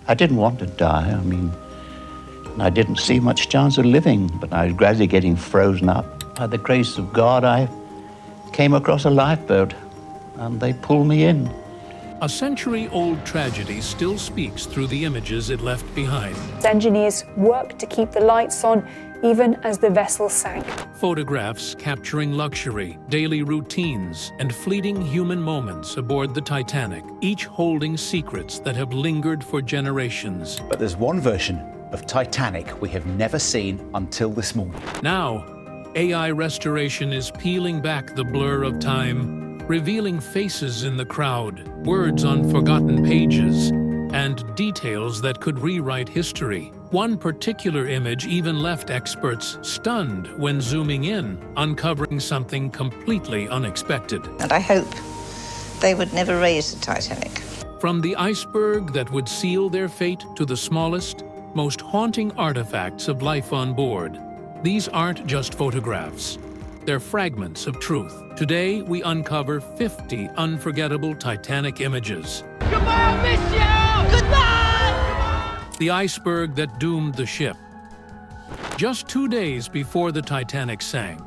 I didn't want to die. I mean, I didn't see much chance of living, but I was gradually getting frozen up. By the grace of God, I came across a lifeboat, and they pulled me in. A century-old tragedy still speaks through the images it left behind. Engineers worked to keep the lights on even as the vessel sank. Photographs capturing luxury, daily routines, and fleeting human moments aboard the Titanic, each holding secrets that have lingered for generations. But there's one version of Titanic we have never seen until this morning. Now, AI restoration is peeling back the blur of time, revealing faces in the crowd, words on forgotten pages, and details that could rewrite history. One particular image even left experts stunned when zooming in, uncovering something completely unexpected. And I hope they would never raise the Titanic. From the iceberg that would seal their fate to the smallest, most haunting artifacts of life on board, these aren't just photographs. They're fragments of truth. Today, we uncover 50 unforgettable Titanic images. Goodbye, I miss you! Goodbye! The iceberg that doomed the ship. Just 2 days before the Titanic sank,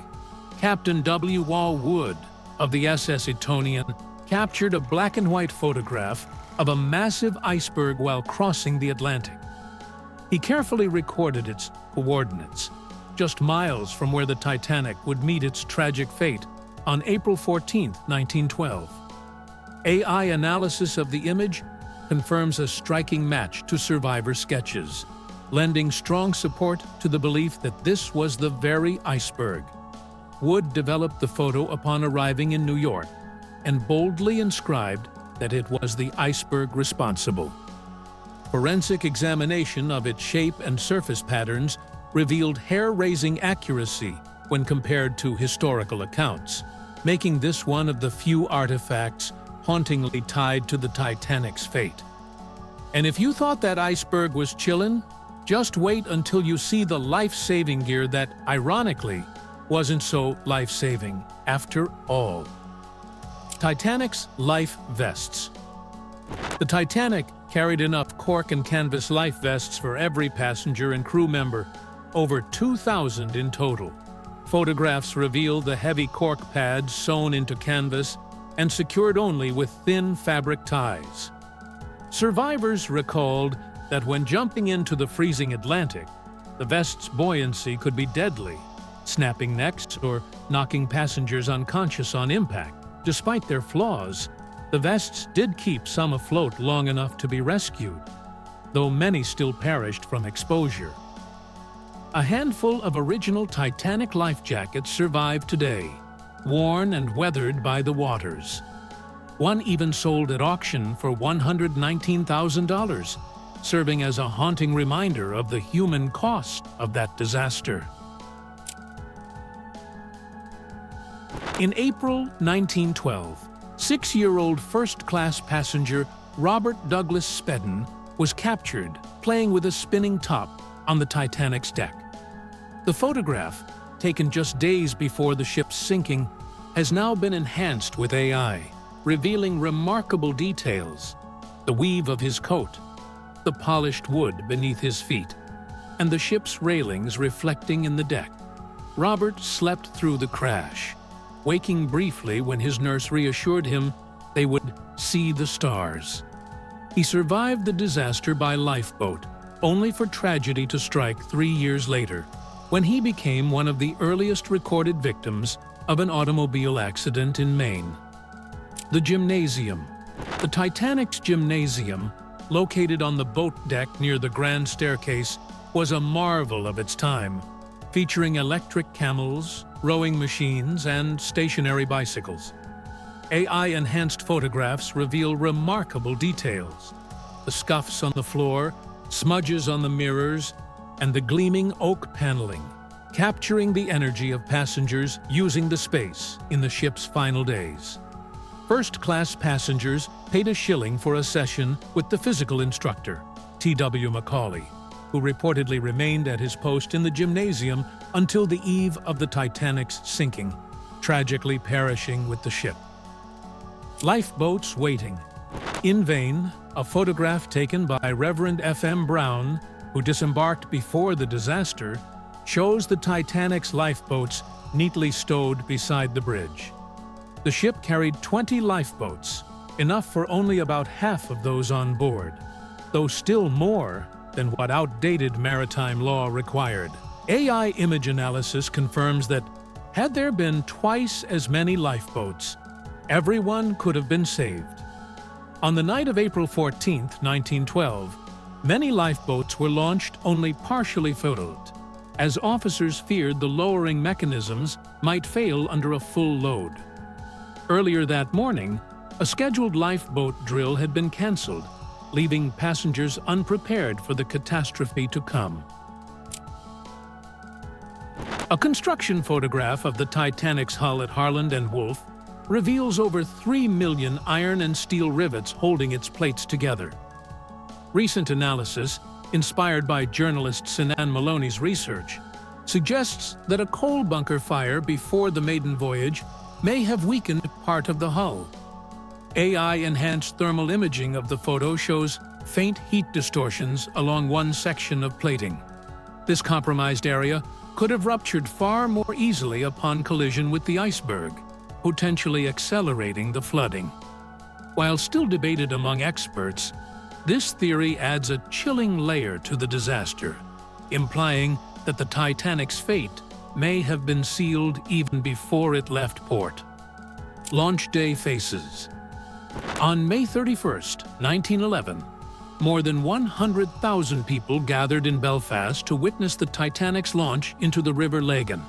Captain W. Wall Wood of the SS Etonian captured a black-and-white photograph of a massive iceberg while crossing the Atlantic. He carefully recorded its coordinates, just miles from where the Titanic would meet its tragic fate on April 14, 1912. AI analysis of the image confirms a striking match to survivor sketches, lending strong support to the belief that this was the very iceberg. Wood developed the photo upon arriving in New York and boldly inscribed that it was the iceberg responsible. Forensic examination of its shape and surface patterns revealed hair-raising accuracy when compared to historical accounts, making this one of the few artifacts hauntingly tied to the Titanic's fate. And if you thought that iceberg was chillin', just wait until you see the life-saving gear that, ironically, wasn't so life-saving after all. Titanic's life vests. The Titanic carried enough cork and canvas life vests for every passenger and crew member, over 2,000 in total. Photographs reveal the heavy cork pads sewn into canvas and secured only with thin fabric ties. Survivors recalled that when jumping into the freezing Atlantic, the vest's buoyancy could be deadly, snapping necks or knocking passengers unconscious on impact. Despite their flaws, the vests did keep some afloat long enough to be rescued, though many still perished from exposure. A handful of original Titanic life jackets survive today, worn and weathered by the waters. One even sold at auction for $119,000, serving as a haunting reminder of the human cost of that disaster. In April 1912, 6-year-old first-class passenger Robert Douglas Spedden was captured playing with a spinning top on the Titanic's deck. The photograph, taken just days before the ship's sinking, has now been enhanced with AI, revealing remarkable details: the weave of his coat, the polished wood beneath his feet, and the ship's railings reflecting in the deck. Robert slept through the crash, waking briefly when his nurse reassured him they would see the stars. He survived the disaster by lifeboat, only for tragedy to strike 3 years later, when he became one of the earliest recorded victims of an automobile accident in Maine. The gymnasium. The Titanic's gymnasium, located on the boat deck near the grand staircase, was a marvel of its time, featuring electric camels, rowing machines, and stationary bicycles. AI-enhanced photographs reveal remarkable details: the scuffs on the floor, smudges on the mirrors, and the gleaming oak paneling, capturing the energy of passengers using the space in the ship's final days. First-class passengers paid a shilling for a session with the physical instructor, T.W. Macaulay, who reportedly remained at his post in the gymnasium until the eve of the Titanic's sinking, tragically perishing with the ship. Lifeboats waiting. In vain, A photograph taken by Reverend F.M. Brown, who disembarked before the disaster, shows the Titanic's lifeboats neatly stowed beside the bridge. The ship carried 20 lifeboats, enough for only about half of those on board, though still more than what outdated maritime law required. AI image analysis confirms that had there been twice as many lifeboats, everyone could have been saved. On the night of April 14, 1912, many lifeboats were launched only partially filled, as officers feared the lowering mechanisms might fail under a full load. Earlier that morning, a scheduled lifeboat drill had been canceled, leaving passengers unprepared for the catastrophe to come. A construction photograph of the Titanic's hull at Harland and Wolff reveals over 3 million iron and steel rivets holding its plates together. Recent analysis, inspired by journalist Sinan Maloney's research, suggests that a coal bunker fire before the maiden voyage may have weakened part of the hull. AI-enhanced thermal imaging of the photo shows faint heat distortions along one section of plating. This compromised area could have ruptured far more easily upon collision with the iceberg, potentially accelerating the flooding. While still debated among experts, this theory adds a chilling layer to the disaster, implying that the Titanic's fate may have been sealed even before it left port. Launch day faces. On May 31, 1911, more than 100,000 people gathered in Belfast to witness the Titanic's launch into the River Lagan.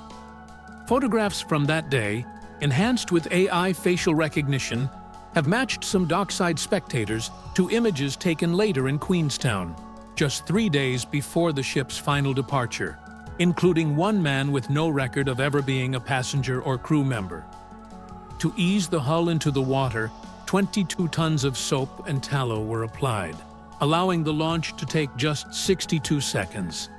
Photographs from that day, enhanced with AI facial recognition, have matched some dockside spectators to images taken later in Queenstown, just 3 days before the ship's final departure, including one man with no record of ever being a passenger or crew member. To ease the hull into the water, 22 tons of soap and tallow were applied, allowing the launch to take just 62 seconds.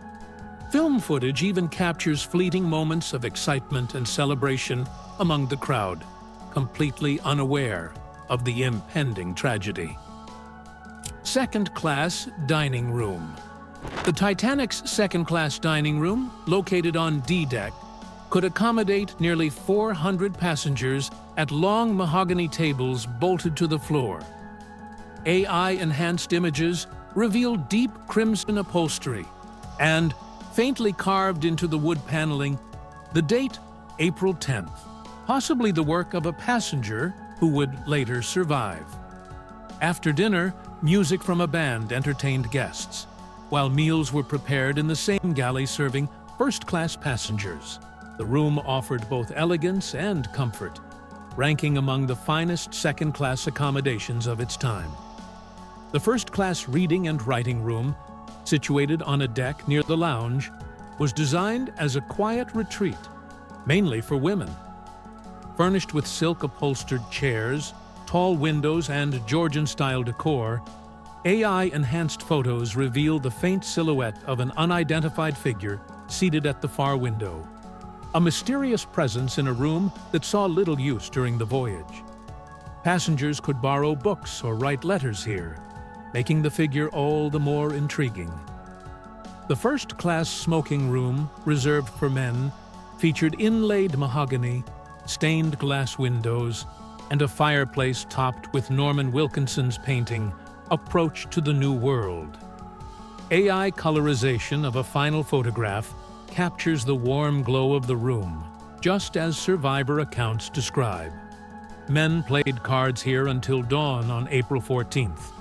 Film footage even captures fleeting moments of excitement and celebration among the crowd, completely unaware of the impending tragedy. Second-class dining room. The Titanic's second-class dining room, located on D-deck, could accommodate nearly 400 passengers at long mahogany tables bolted to the floor. AI-enhanced images reveal deep crimson upholstery, and, faintly carved into the wood paneling, the date, April 10th, possibly the work of a passenger who would later survive. After dinner, music from a band entertained guests, while meals were prepared in the same galley serving first-class passengers. The room offered both elegance and comfort, ranking among the finest second-class accommodations of its time. The first-class reading and writing room, situated on a deck near the lounge, was designed as a quiet retreat, mainly for women. Furnished with silk-upholstered chairs, tall windows, and Georgian-style decor, AI-enhanced photos reveal the faint silhouette of an unidentified figure seated at the far window, a mysterious presence in a room that saw little use during the voyage. Passengers could borrow books or write letters here, making the figure all the more intriguing. The first-class smoking room, reserved for men, featured inlaid mahogany, stained glass windows, and a fireplace topped with Norman Wilkinson's painting, Approach to the New World. AI colorization of a final photograph captures the warm glow of the room, just as survivor accounts describe. Men played cards here until dawn on April 14th,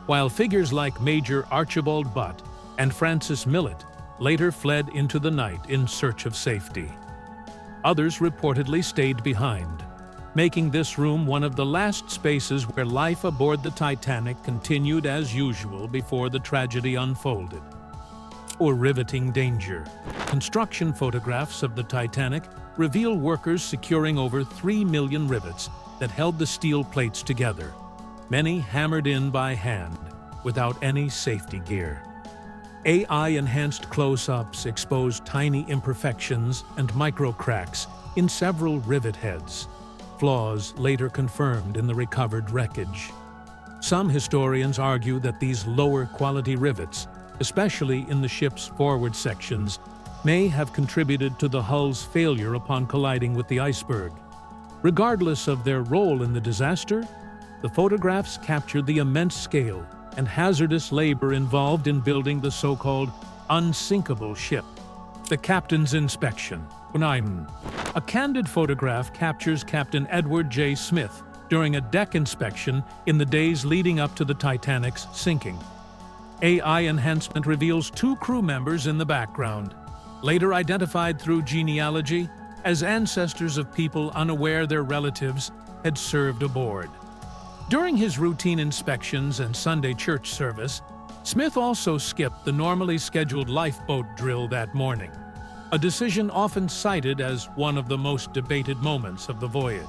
while figures like Major Archibald Butt and Francis Millet later fled into the night in search of safety. Others reportedly stayed behind, making this room one of the last spaces where life aboard the Titanic continued as usual before the tragedy unfolded. Or riveting danger. Construction photographs of the Titanic reveal workers securing over 3 million rivets that held the steel plates together, many hammered in by hand, without any safety gear. AI-enhanced close-ups expose tiny imperfections and micro-cracks in several rivet heads, flaws later confirmed in the recovered wreckage. Some historians argue that these lower-quality rivets, especially in the ship's forward sections, may have contributed to the hull's failure upon colliding with the iceberg. Regardless of their role in the disaster, the photographs captured the immense scale and hazardous labor involved in building the so-called unsinkable ship. The captain's inspection. A candid photograph captures Captain Edward J. Smith during a deck inspection in the days leading up to the Titanic's sinking. AI enhancement reveals 2 crew members in the background, later identified through genealogy as ancestors of people unaware their relatives had served aboard. During his routine inspections and Sunday church service, Smith also skipped the normally scheduled lifeboat drill that morning, a decision often cited as one of the most debated moments of the voyage.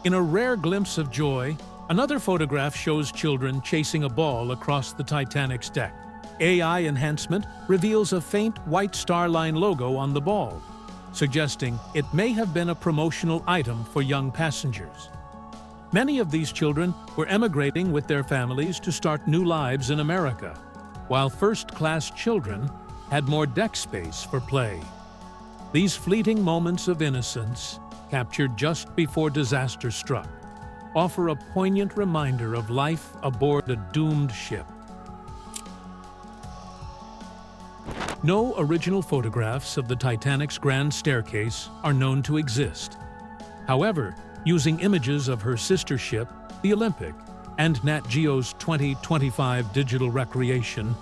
In a rare glimpse of joy, another photograph shows children chasing a ball across the Titanic's deck. AI enhancement reveals a faint white Star Line logo on the ball, suggesting it may have been a promotional item for young passengers. Many of these children were emigrating with their families to start new lives in America, while first-class children had more deck space for play. These fleeting moments of innocence, captured just before disaster struck, offer a poignant reminder of life aboard a doomed ship. No original photographs of the Titanic's grand staircase are known to exist. However, using images of her sister ship, the Olympic, and Nat Geo's 2025 digital recreation,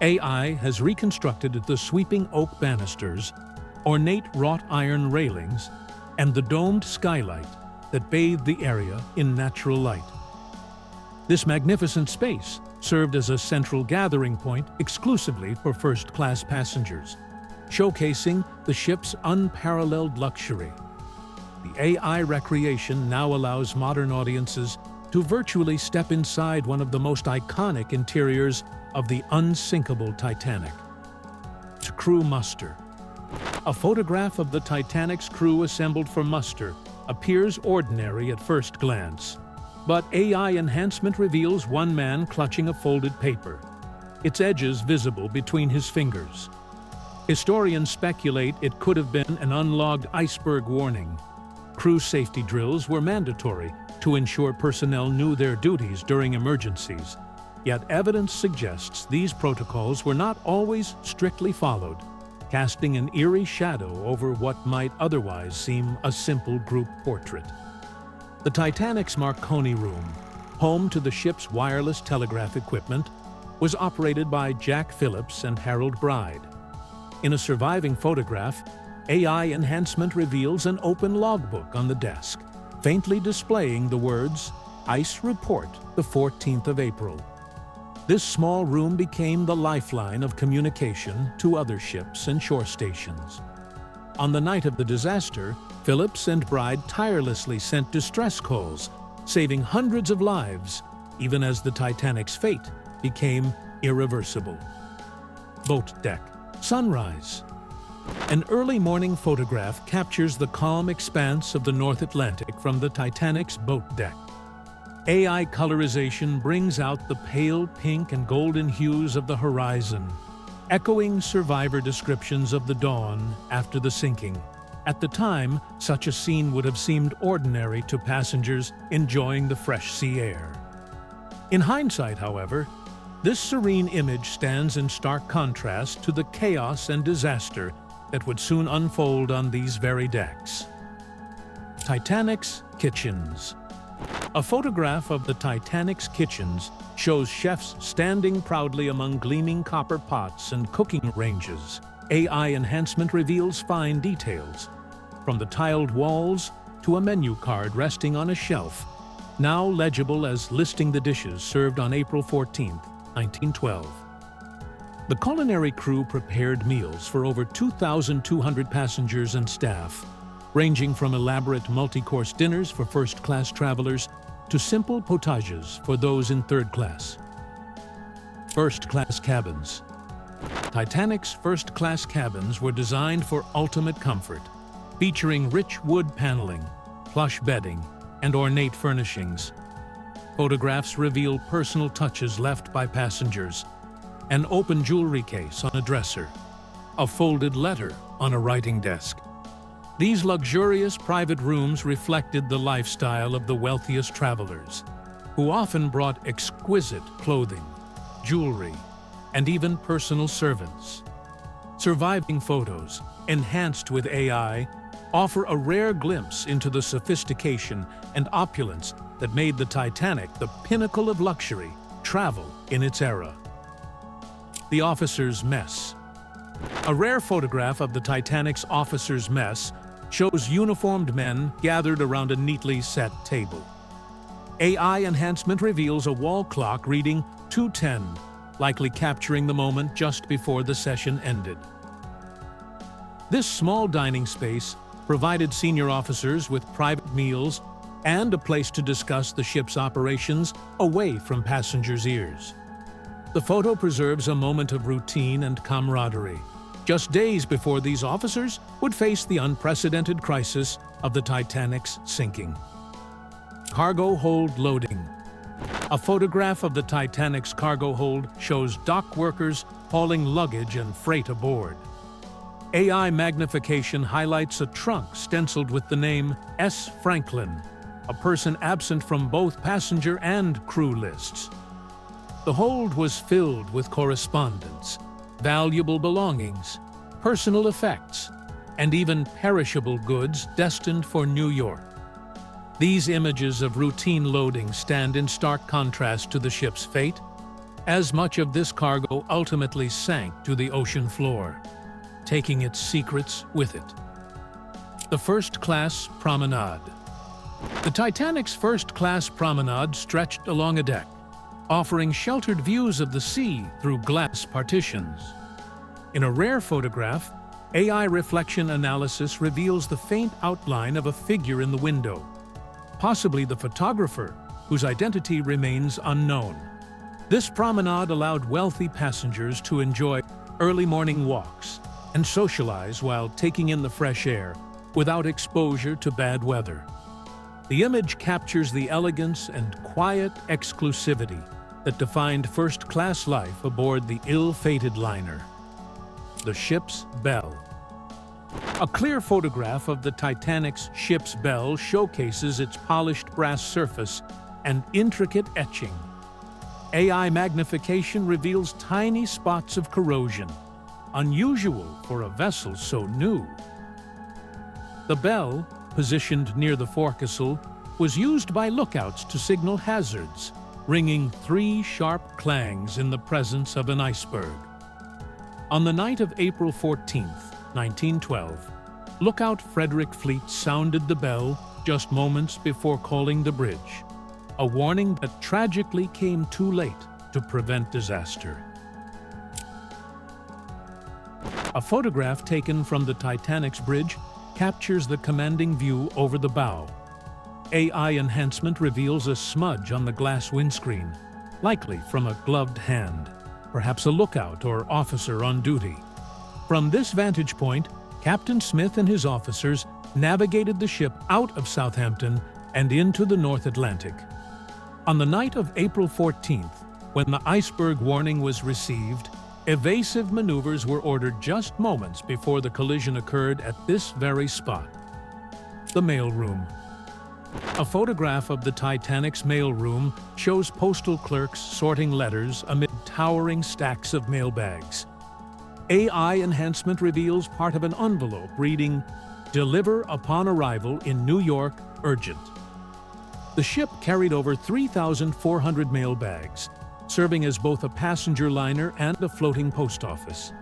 AI has reconstructed the sweeping oak banisters, ornate wrought iron railings, and the domed skylight that bathed the area in natural light. This magnificent space served as a central gathering point exclusively for first-class passengers, showcasing the ship's unparalleled luxury. The AI recreation now allows modern audiences to virtually step inside one of the most iconic interiors of the unsinkable Titanic. Crew muster. A photograph of the Titanic's crew assembled for muster appears ordinary at first glance, but AI enhancement reveals one man clutching a folded paper, its edges visible between his fingers. Historians speculate it could have been an unlogged iceberg warning. Crew safety drills were mandatory to ensure personnel knew their duties during emergencies, yet evidence suggests these protocols were not always strictly followed, casting an eerie shadow over what might otherwise seem a simple group portrait. The Titanic's Marconi Room, home to the ship's wireless telegraph equipment, was operated by Jack Phillips and Harold Bride. In a surviving photograph, AI enhancement reveals an open logbook on the desk, faintly displaying the words, "Ice Report, the 14th of April." This small room became the lifeline of communication to other ships and shore stations. On the night of the disaster, Phillips and Bride tirelessly sent distress calls, saving hundreds of lives, even as the Titanic's fate became irreversible. Boat deck. Sunrise. An early morning photograph captures the calm expanse of the North Atlantic from the Titanic's boat deck. AI colorization brings out the pale pink and golden hues of the horizon, echoing survivor descriptions of the dawn after the sinking. At the time, such a scene would have seemed ordinary to passengers enjoying the fresh sea air. In hindsight, however, this serene image stands in stark contrast to the chaos and disaster that would soon unfold on these very decks. Titanic's kitchens. A photograph of the Titanic's kitchens shows chefs standing proudly among gleaming copper pots and cooking ranges. AI enhancement reveals fine details, from the tiled walls to a menu card resting on a shelf, now legible as listing the dishes served on April 14, 1912. The culinary crew prepared meals for over 2,200 passengers and staff, ranging from elaborate multi-course dinners for first-class travelers to simple potages for those in third class. First-class cabins. Titanic's first-class cabins were designed for ultimate comfort, featuring rich wood paneling, plush bedding, and ornate furnishings. Photographs reveal personal touches left by passengers, an open jewelry case on a dresser, a folded letter on a writing desk. These luxurious private rooms reflected the lifestyle of the wealthiest travelers, who often brought exquisite clothing, jewelry, and even personal servants. Surviving photos, enhanced with AI, offer a rare glimpse into the sophistication and opulence that made the Titanic the pinnacle of luxury travel in its era. The officers' mess. A rare photograph of the Titanic's officers' mess shows uniformed men gathered around a neatly set table. AI enhancement reveals a wall clock reading 2:10, likely capturing the moment just before the session ended. This small dining space provided senior officers with private meals and a place to discuss the ship's operations away from passengers' ears. The photo preserves a moment of routine and camaraderie, just days before these officers would face the unprecedented crisis of the Titanic's sinking. Cargo hold loading. A photograph of the Titanic's cargo hold shows dock workers hauling luggage and freight aboard. AI magnification highlights a trunk stenciled with the name S. Franklin, a person absent from both passenger and crew lists. The hold was filled with correspondence, valuable belongings, personal effects, and even perishable goods destined for New York. These images of routine loading stand in stark contrast to the ship's fate, as much of this cargo ultimately sank to the ocean floor, taking its secrets with it. The first-class promenade. The Titanic's first-class promenade stretched along a deck, offering sheltered views of the sea through glass partitions. In a rare photograph, AI reflection analysis reveals the faint outline of a figure in the window, possibly the photographer, whose identity remains unknown. This promenade allowed wealthy passengers to enjoy early morning walks and socialize while taking in the fresh air without exposure to bad weather. The image captures the elegance and quiet exclusivity that defined first-class life aboard the ill-fated liner. The ship's bell. A clear photograph of the Titanic's ship's bell showcases its polished brass surface and intricate etching. AI magnification reveals tiny spots of corrosion, unusual for a vessel so new. The bell, positioned near the forecastle, was used by lookouts to signal hazards, ringing 3 sharp clangs in the presence of an iceberg. On the night of April 14, 1912, lookout Frederick Fleet sounded the bell just moments before calling the bridge, a warning that tragically came too late to prevent disaster. A photograph taken from the Titanic's bridge captures the commanding view over the bow. AI enhancement reveals a smudge on the glass windscreen, likely from a gloved hand, perhaps a lookout or officer on duty. From this vantage point, Captain Smith and his officers navigated the ship out of Southampton and into the North Atlantic. On the night of April 14th, when the iceberg warning was received, evasive maneuvers were ordered just moments before the collision occurred at this very spot. The mailroom. A photograph of the Titanic's mailroom shows postal clerks sorting letters amid towering stacks of mailbags. AI enhancement reveals part of an envelope reading, "Deliver upon arrival in New York, urgent." The ship carried over 3,400 mailbags, serving as both a passenger liner and a floating post office.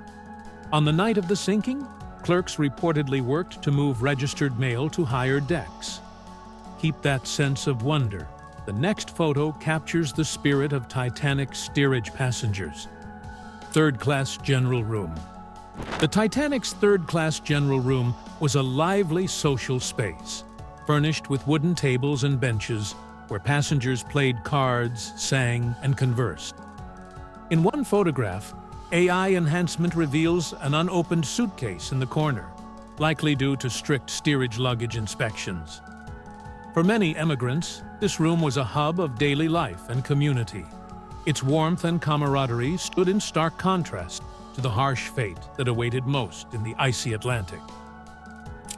On the night of the sinking, clerks reportedly worked to move registered mail to higher decks. Keep that sense of wonder. The next photo captures the spirit of Titanic's steerage passengers. Third-class general room. The Titanic's third-class general room was a lively social space, furnished with wooden tables and benches where passengers played cards, sang, and conversed. In one photograph, AI enhancement reveals an unopened suitcase in the corner, likely due to strict steerage luggage inspections. For many emigrants, This room was a hub of daily life and community. Its warmth and camaraderie stood in stark contrast to the harsh fate that awaited most in the icy Atlantic.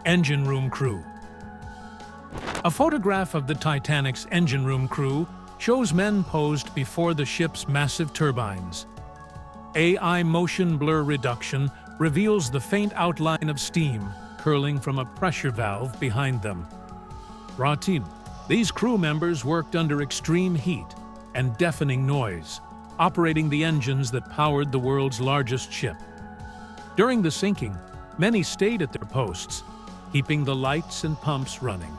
Engine room crew. A photograph of the Titanic's engine room crew shows men posed before the ship's massive turbines. AI motion blur reduction reveals the faint outline of steam curling from a pressure valve behind them. Ratin. These crew members worked under extreme heat and deafening noise, operating the engines that powered the world's largest ship. During the sinking, many stayed at their posts, keeping the lights and pumps running,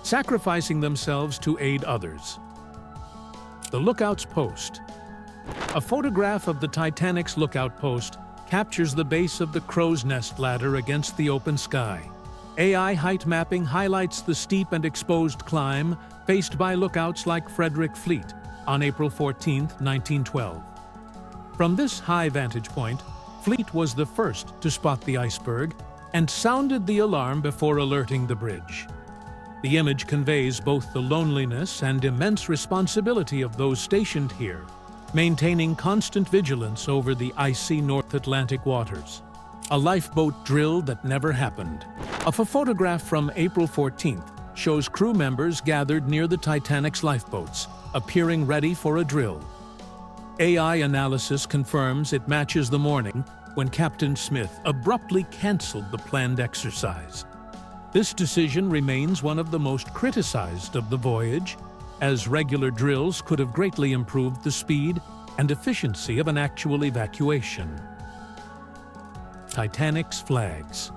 sacrificing themselves to aid others. The lookout's post. A photograph of the Titanic's lookout post captures the base of the crow's nest ladder against the open sky. AI height mapping highlights the steep and exposed climb faced by lookouts like Frederick Fleet on April 14, 1912. From this high vantage point, Fleet was the first to spot the iceberg and sounded the alarm before alerting the bridge. The image conveys both the loneliness and immense responsibility of those stationed here, maintaining constant vigilance over the icy North Atlantic waters. A lifeboat drill that never happened. A photograph from April 14th shows crew members gathered near the Titanic's lifeboats, appearing ready for a drill. AI analysis confirms it matches the morning when Captain Smith abruptly canceled the planned exercise. This decision remains one of the most criticized of the voyage, as regular drills could have greatly improved the speed and efficiency of an actual evacuation. Titanic's flags.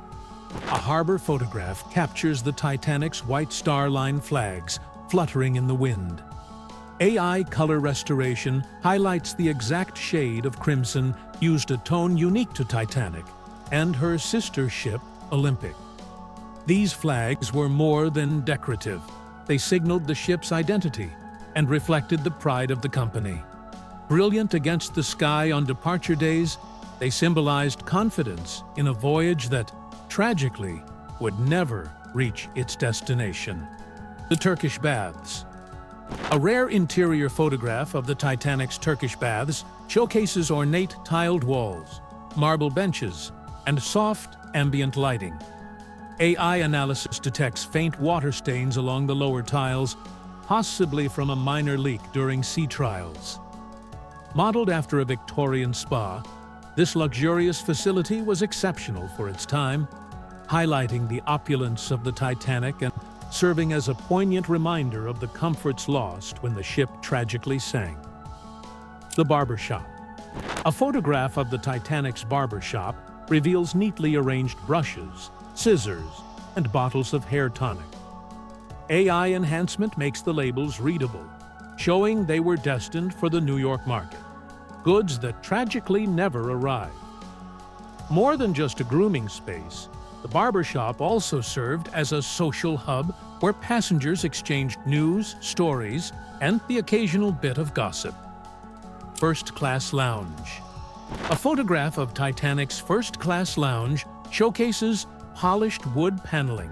A harbor photograph captures the Titanic's White Star Line flags fluttering in the wind. AI color restoration highlights the exact shade of crimson used, a tone unique to Titanic and her sister ship, Olympic. These flags were more than decorative. They signaled the ship's identity and reflected the pride of the company. Brilliant against the sky on departure days, they symbolized confidence in a voyage that, tragically, would never reach its destination. The Turkish baths. A rare interior photograph of the Titanic's Turkish baths showcases ornate tiled walls, marble benches, and soft ambient lighting. AI analysis detects faint water stains along the lower tiles, possibly from a minor leak during sea trials. Modeled after a Victorian spa, this luxurious facility was exceptional for its time, highlighting the opulence of the Titanic and serving as a poignant reminder of the comforts lost when the ship tragically sank. The barbershop. A photograph of the Titanic's barbershop reveals neatly arranged brushes, scissors, and bottles of hair tonic. AI enhancement makes the labels readable, showing they were destined for the New York market, goods that tragically never arrived. More than just a grooming space, the barbershop also served as a social hub where passengers exchanged news, stories, and the occasional bit of gossip. First Class Lounge. A photograph of Titanic's First Class Lounge showcases polished wood paneling,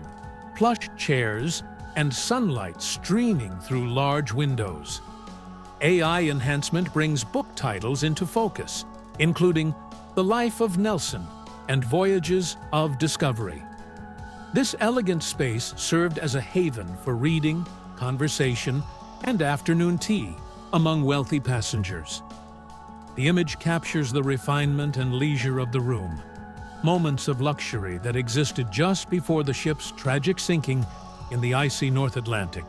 plush chairs, and sunlight streaming through large windows. AI enhancement brings book titles into focus, including The Life of Nelson and Voyages of Discovery. This elegant space served as a haven for reading, conversation, and afternoon tea among wealthy passengers. The image captures the refinement and leisure of the room, moments of luxury that existed just before the ship's tragic sinking in the icy North Atlantic.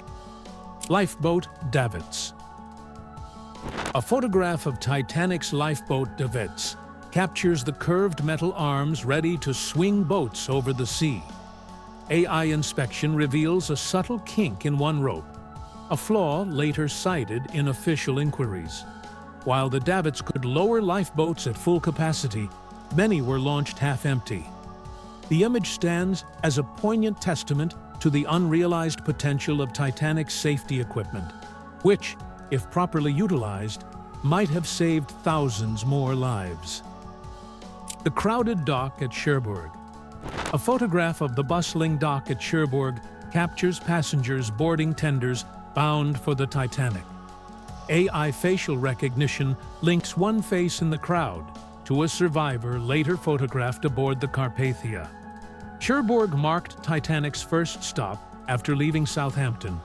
Lifeboat davits. A photograph of Titanic's lifeboat davits captures the curved metal arms ready to swing boats over the sea. AI inspection reveals a subtle kink in one rope, a flaw later cited in official inquiries. While the davits could lower lifeboats at full capacity, many were launched half-empty. The image stands as a poignant testament to the unrealized potential of Titanic's safety equipment, which, if properly utilized, might have saved thousands more lives. The crowded dock at Cherbourg. A photograph of the bustling dock at Cherbourg captures passengers boarding tenders bound for the Titanic. AI facial recognition links one face in the crowd to a survivor later photographed aboard the Carpathia. Cherbourg marked Titanic's first stop after leaving Southampton,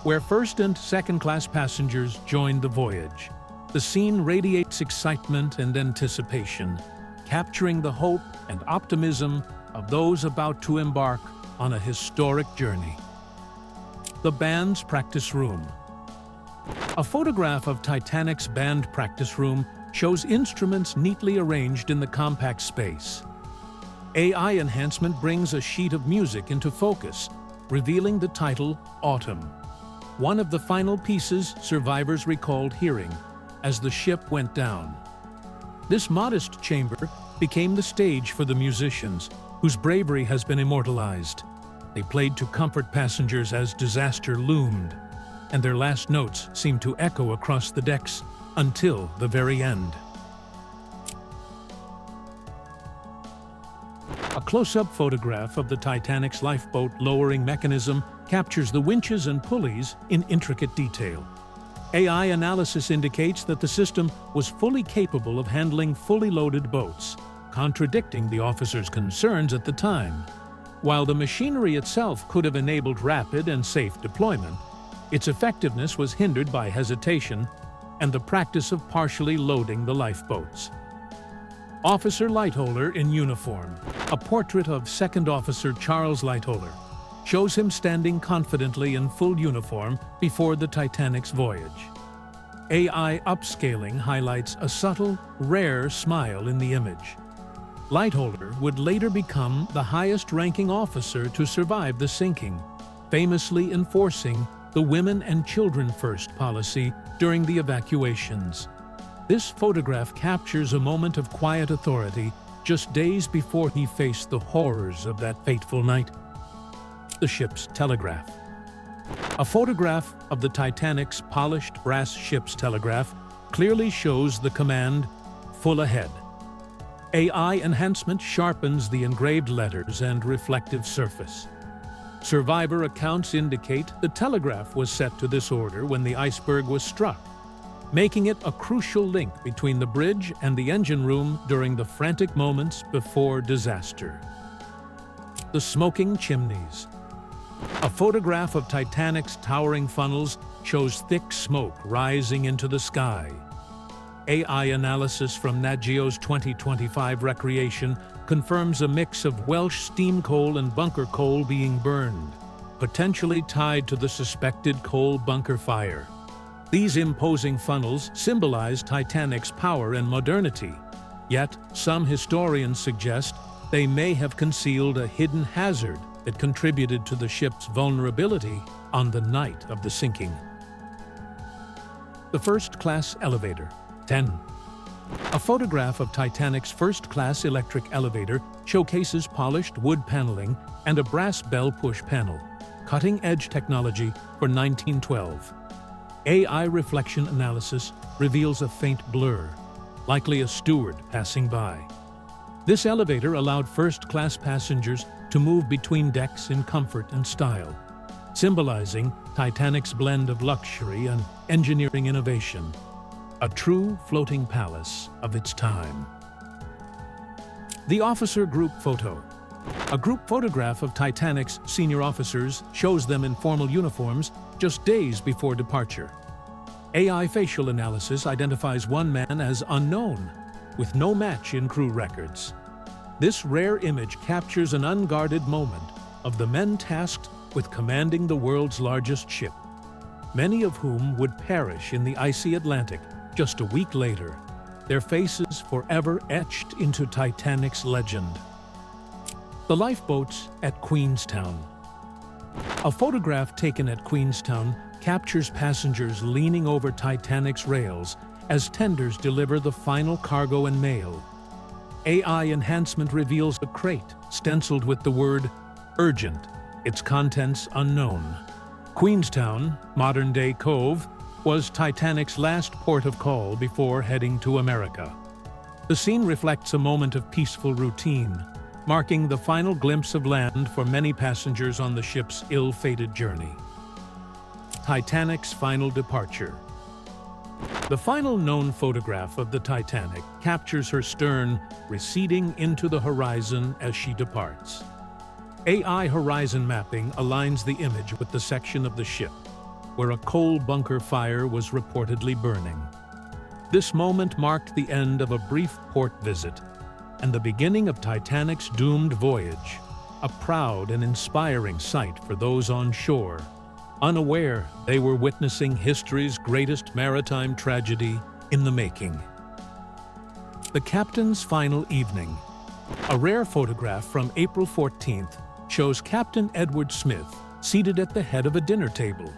where first and second-class passengers joined the voyage. The scene radiates excitement and anticipation, capturing the hope and optimism of those about to embark on a historic journey. The band's practice room. A photograph of Titanic's band practice room shows instruments neatly arranged in the compact space. AI enhancement brings a sheet of music into focus, revealing the title Autumn, one of the final pieces survivors recalled hearing as the ship went down. This modest chamber became the stage for the musicians, whose bravery has been immortalized. They played to comfort passengers as disaster loomed, and their last notes seemed to echo across the decks until the very end. A close-up photograph of the Titanic's lifeboat lowering mechanism captures the winches and pulleys in intricate detail. AI analysis indicates that the system was fully capable of handling fully loaded boats, contradicting the officers' concerns at the time. While the machinery itself could have enabled rapid and safe deployment, its effectiveness was hindered by hesitation and the practice of partially loading the lifeboats. Officer Lightholder in uniform. A portrait of Second Officer Charles Lightholder shows him standing confidently in full uniform before the Titanic's voyage. AI upscaling highlights a subtle, rare smile in the image. Lightholder would later become the highest-ranking officer to survive the sinking, famously enforcing the Women and Children First policy during the evacuations. This photograph captures a moment of quiet authority just days before he faced the horrors of that fateful night. The ship's telegraph. A photograph of the Titanic's polished brass ship's telegraph clearly shows the command, "Full ahead." AI enhancement sharpens the engraved letters and reflective surface. Survivor accounts indicate the telegraph was set to this order when the iceberg was struck, making it a crucial link between the bridge and the engine room during the frantic moments before disaster. The smoking chimneys. A photograph of Titanic's towering funnels shows thick smoke rising into the sky. AI analysis from Nat Geo's 2025 Recreation confirms a mix of Welsh steam coal and bunker coal being burned, potentially tied to the suspected coal bunker fire. These imposing funnels symbolize Titanic's power and modernity, yet some historians suggest they may have concealed a hidden hazard that contributed to the ship's vulnerability on the night of the sinking. The first-class elevator. 10. A photograph of Titanic's first-class electric elevator showcases polished wood paneling and a brass bell push panel, cutting-edge technology for 1912. AI reflection analysis reveals a faint blur, likely a steward passing by. This elevator allowed first-class passengers to move between decks in comfort and style, symbolizing Titanic's blend of luxury and engineering innovation, a true floating palace of its time. The officer group photo. A group photograph of Titanic's senior officers shows them in formal uniforms just days before departure. AI facial analysis identifies one man as unknown, with no match in crew records. This rare image captures an unguarded moment of the men tasked with commanding the world's largest ship, many of whom would perish in the icy Atlantic just a week later, their faces forever etched into Titanic's legend. The lifeboats at Queenstown. A photograph taken at Queenstown captures passengers leaning over Titanic's rails as tenders deliver the final cargo and mail. AI enhancement reveals a crate stenciled with the word "Urgent," its contents unknown. Queenstown, modern-day Cove, was Titanic's last port of call before heading to America. The scene reflects a moment of peaceful routine, marking the final glimpse of land for many passengers on the ship's ill-fated journey. Titanic's final departure. The final known photograph of the Titanic captures her stern receding into the horizon as she departs. AI horizon mapping aligns the image with the section of the ship where a coal bunker fire was reportedly burning. This moment marked the end of a brief port visit and the beginning of Titanic's doomed voyage, a proud and inspiring sight for those on shore, unaware they were witnessing history's greatest maritime tragedy in the making. The Captain's Final Evening. A rare photograph from April 14th shows Captain Edward Smith seated at the head of a dinner table.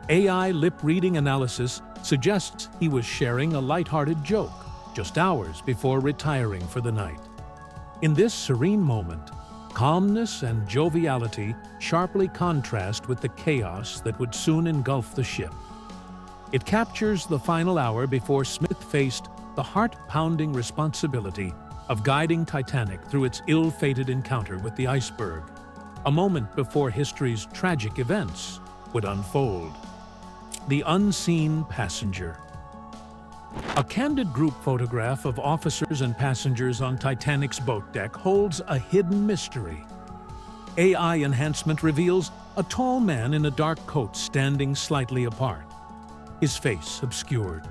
AI lip-reading analysis suggests he was sharing a lighthearted joke just hours before retiring for the night. In this serene moment, calmness and joviality sharply contrast with the chaos that would soon engulf the ship. It captures the final hour before Smith faced the heart-pounding responsibility of guiding Titanic through its ill-fated encounter with the iceberg, a moment before history's tragic events would unfold. The Unseen Passenger. A candid group photograph of officers and passengers on Titanic's boat deck holds a hidden mystery. AI enhancement reveals a tall man in a dark coat standing slightly apart, his face obscured.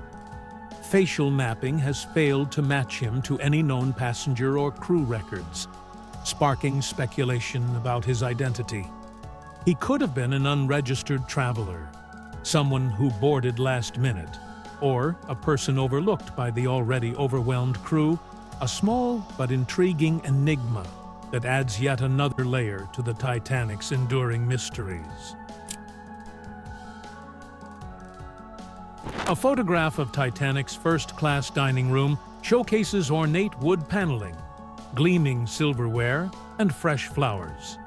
Facial mapping has failed to match him to any known passenger or crew records, sparking speculation about his identity. He could have been an unregistered traveler, someone who boarded last minute, or a person overlooked by the already overwhelmed crew, a small but intriguing enigma that adds yet another layer to the Titanic's enduring mysteries. A photograph of Titanic's first-class dining room showcases ornate wood paneling, gleaming silverware, and fresh flowers.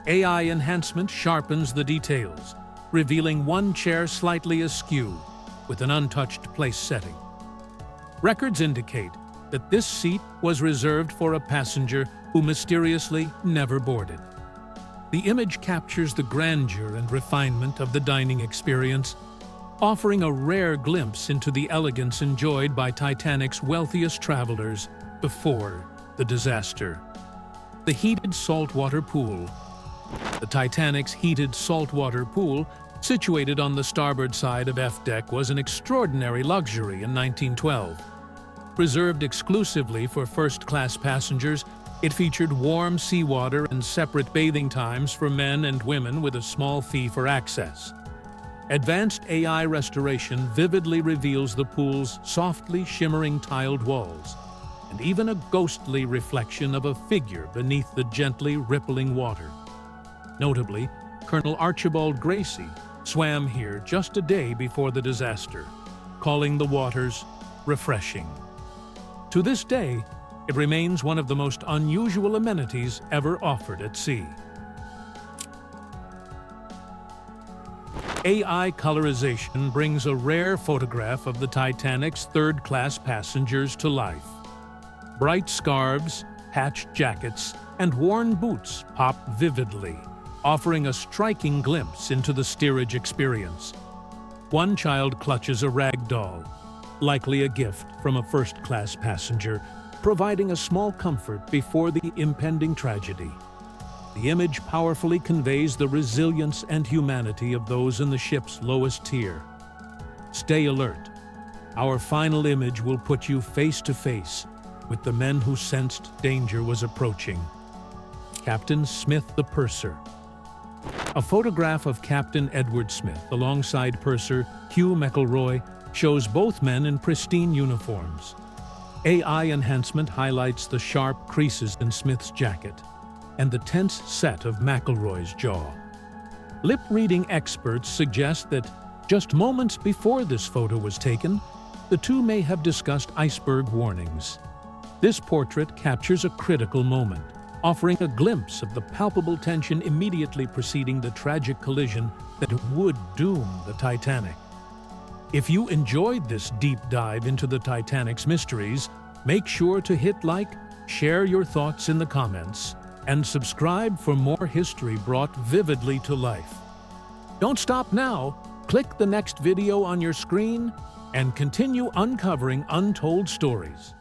AI enhancement sharpens the details, revealing one chair slightly askew, with an untouched place setting. Records indicate that this seat was reserved for a passenger who mysteriously never boarded. The image captures the grandeur and refinement of the dining experience, offering a rare glimpse into the elegance enjoyed by Titanic's wealthiest travelers before the disaster. The heated saltwater pool. The Titanic's heated saltwater pool, situated on the starboard side of F deck, was an extraordinary luxury in 1912. Reserved exclusively for first-class passengers, it featured warm seawater and separate bathing times for men and women with a small fee for access. Advanced AI restoration vividly reveals the pool's softly shimmering tiled walls, and even a ghostly reflection of a figure beneath the gently rippling water. Notably, Colonel Archibald Gracie swam here just a day before the disaster, calling the waters refreshing. To this day, it remains one of the most unusual amenities ever offered at sea. AI colorization brings a rare photograph of the Titanic's third-class passengers to life. Bright scarves, patched jackets, and worn boots pop vividly, offering a striking glimpse into the steerage experience. One child clutches a rag doll, likely a gift from a first-class passenger, providing a small comfort before the impending tragedy. The image powerfully conveys the resilience and humanity of those in the ship's lowest tier. Stay alert. Our final image will put you face to face with the men who sensed danger was approaching. Captain Smith the Purser. A photograph of Captain Edward Smith alongside purser Hugh McElroy shows both men in pristine uniforms. AI enhancement highlights the sharp creases in Smith's jacket and the tense set of McElroy's jaw. Lip-reading experts suggest that just moments before this photo was taken, the two may have discussed iceberg warnings. This portrait captures a critical moment, offering a glimpse of the palpable tension immediately preceding the tragic collision that would doom the Titanic. If you enjoyed this deep dive into the Titanic's mysteries, make sure to hit like, share your thoughts in the comments, and subscribe for more history brought vividly to life. Don't stop now. Click the next video on your screen and continue uncovering untold stories.